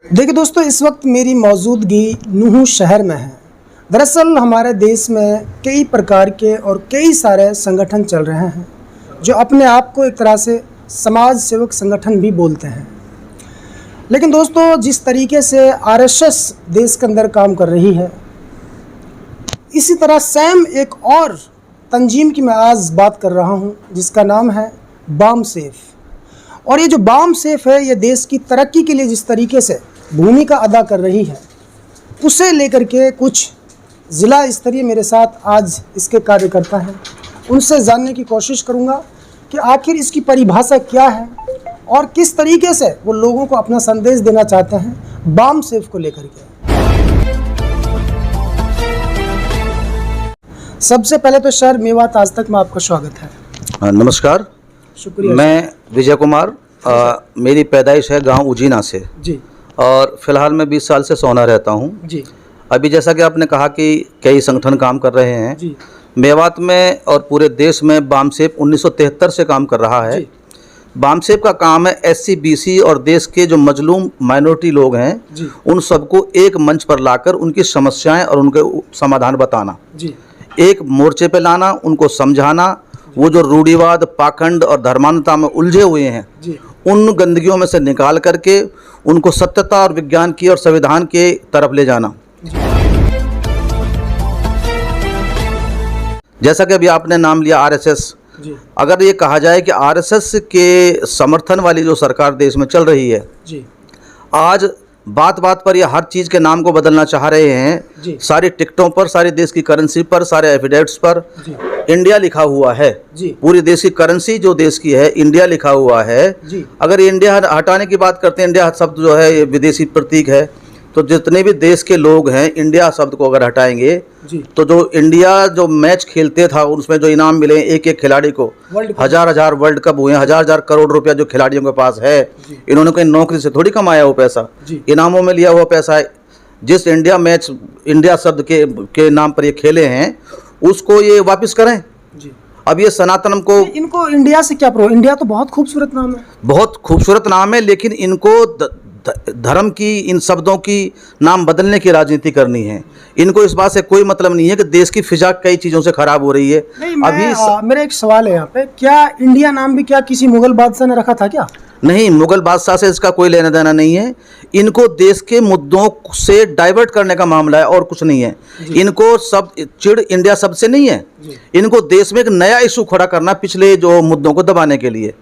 देखिए दोस्तों, इस वक्त मेरी मौजूदगी नूह शहर में है। दरअसल हमारे देश में कई प्रकार के और कई सारे संगठन चल रहे हैं जो अपने आप को एक तरह से समाज सेवक संगठन भी बोलते हैं। लेकिन दोस्तों, जिस तरीके से आरएसएस देश के अंदर काम कर रही है, इसी तरह सेम एक और तंजीम की मैं आज बात कर रहा हूं, जिसका नाम है बामसेफ। और ये जो बामसेफ है, ये देश की तरक्की के लिए जिस तरीके से भूमिका अदा कर रही है, उसे लेकर के कुछ ज़िला स्तरीय मेरे साथ आज इसके कार्यकर्ता हैं। उनसे जानने की कोशिश करूंगा कि आखिर इसकी परिभाषा क्या है और किस तरीके से वो लोगों को अपना संदेश देना चाहते हैं बामसेफ को लेकर के। सबसे पहले तो सर, मेवात आज तक में आपका स्वागत है। नमस्कार, शुक्रिया। मैं विजय कुमार, मेरी पैदाइश है गांव उजीना से जी। और फिलहाल मैं 20 साल से सोना रहता हूं। जी। अभी जैसा कि आपने कहा कि कई संगठन काम कर रहे हैं जी। मेवात में और पूरे देश में बामसेफ 1973 से काम कर रहा है। बामसेफ का काम है एससी बीसी और देश के जो मजलूम माइनॉरिटी लोग हैं जी। उन सबको एक मंच पर लाकर उनकी समस्याएं और उनके समाधान बताना, जी। एक मोर्चे पे लाना, उनको समझाना। वो जो रूढ़िवाद, पाखंड और धर्मांधता में उलझे हुए हैं, जी। उन गंदगियों में से निकाल करके उनको सत्यता और विज्ञान की और संविधान के तरफ ले जाना। जैसा कि अभी आपने नाम लिया आरएसएस, अगर ये कहा जाए कि आरएसएस के समर्थन वाली जो सरकार देश में चल रही है, जी। आज बात बात पर ये हर चीज़ के नाम को बदलना चाह रहे हैं। जी। सारी टिकटों पर, सारी देश की करेंसी पर, सारे एफिडेविट्स पर जी। इंडिया लिखा हुआ है। जी। पूरी देश की करेंसी जो देश की है, इंडिया लिखा हुआ है। जी। अगर इंडिया हटाने की बात करते हैं, इंडिया शब्द जो है ये विदेशी प्रतीक है, तो जितने भी देश के लोग हैं इंडिया शब्द को अगर हटाएंगे, जी। तो जो इंडिया जो मैच खेलते था उसमें जो इनाम मिले एक एक खिलाड़ी को, हजार वर्ल्ड कप हुए, हजार करोड़ रुपया जो खिलाड़ियों के पास है, इन्होंने कोई नौकरी से थोड़ी कमाया वो पैसा, इनामों में लिया हुआ पैसा है। जिस इंडिया मैच इंडिया शब्द के नाम पर ये खेले हैं, उसको ये वापस करें। जी। अब ये सनातनम को, इनको इंडिया से क्या प्रो? इंडिया तो बहुत खूबसूरत नाम है। बहुत खूबसूरत नाम है, लेकिन इनको धर्म की, इन शब्दों की नाम बदलने की राजनीति करनी है। इनको इस बात से कोई मतलब नहीं है कि देश की फिजा कई चीज़ों से खराब हो रही है। मेरा एक सवाल है यहाँ पे, क्या इंडिया नाम भी क्या किसी मुगल बादशाह ने रखा था क्या? नहीं, मुगल बादशाह से इसका कोई लेना देना नहीं है। इनको देश के मुद्दों से डाइवर्ट करने का मामला है और कुछ नहीं है। इनको सब चिड़ इंडिया शब्द से नहीं है, इनको देश में एक नया इशू खड़ा करना पिछले जो मुद्दों को दबाने के लिए।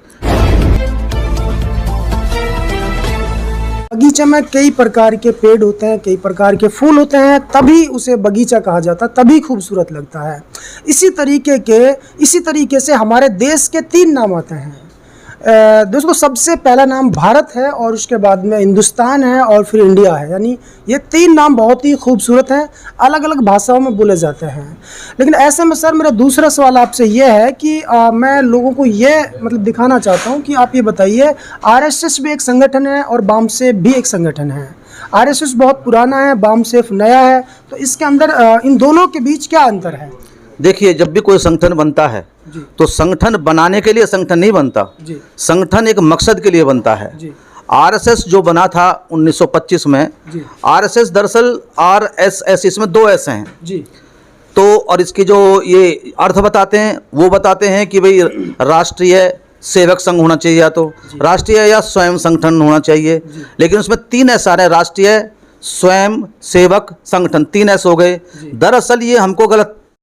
बगीचे में कई प्रकार के पेड़ होते हैं, कई प्रकार के फूल होते हैं, तभी उसे बगीचा कहा जाता है, तभी खूबसूरत लगता है। इसी तरीके से हमारे देश के 3 नाम आते हैं। दोस्तों, सबसे पहला नाम भारत है और उसके बाद में हिंदुस्तान है और फिर इंडिया है। यानी ये 3 नाम बहुत ही खूबसूरत हैं, अलग अलग भाषाओं में बोले जाते हैं। लेकिन ऐसे में सर, मेरा दूसरा सवाल आपसे ये है कि मैं लोगों को ये दिखाना चाहता हूँ कि आप ये बताइए, आरएसएस भी एक संगठन है और बामसेफ भी एक संगठन है। आरएसएस बहुत पुराना है, बामसेफ नया है, तो इसके अंदर इन दोनों के बीच क्या अंतर है? देखिए, जब भी कोई संगठन बनता है तो संगठन बनाने के लिए संगठन नहीं बनता, संगठन एक मकसद के लिए बनता है। आरएसएस जो बना था 1925 में, आरएसएस दरअसल आरएसएस, इसमें 2 एस हैं जी। तो और इसकी जो ये अर्थ बताते हैं, वो बताते हैं कि भाई राष्ट्रीय सेवक संघ होना चाहिए, या तो राष्ट्रीय या स्वयं संगठन होना चाहिए। लेकिन उसमें 3 एस आ रहे हैं, राष्ट्रीय, स्वयं सेवक संगठन, 3 एस हो गए। दरअसल ये हमको गलत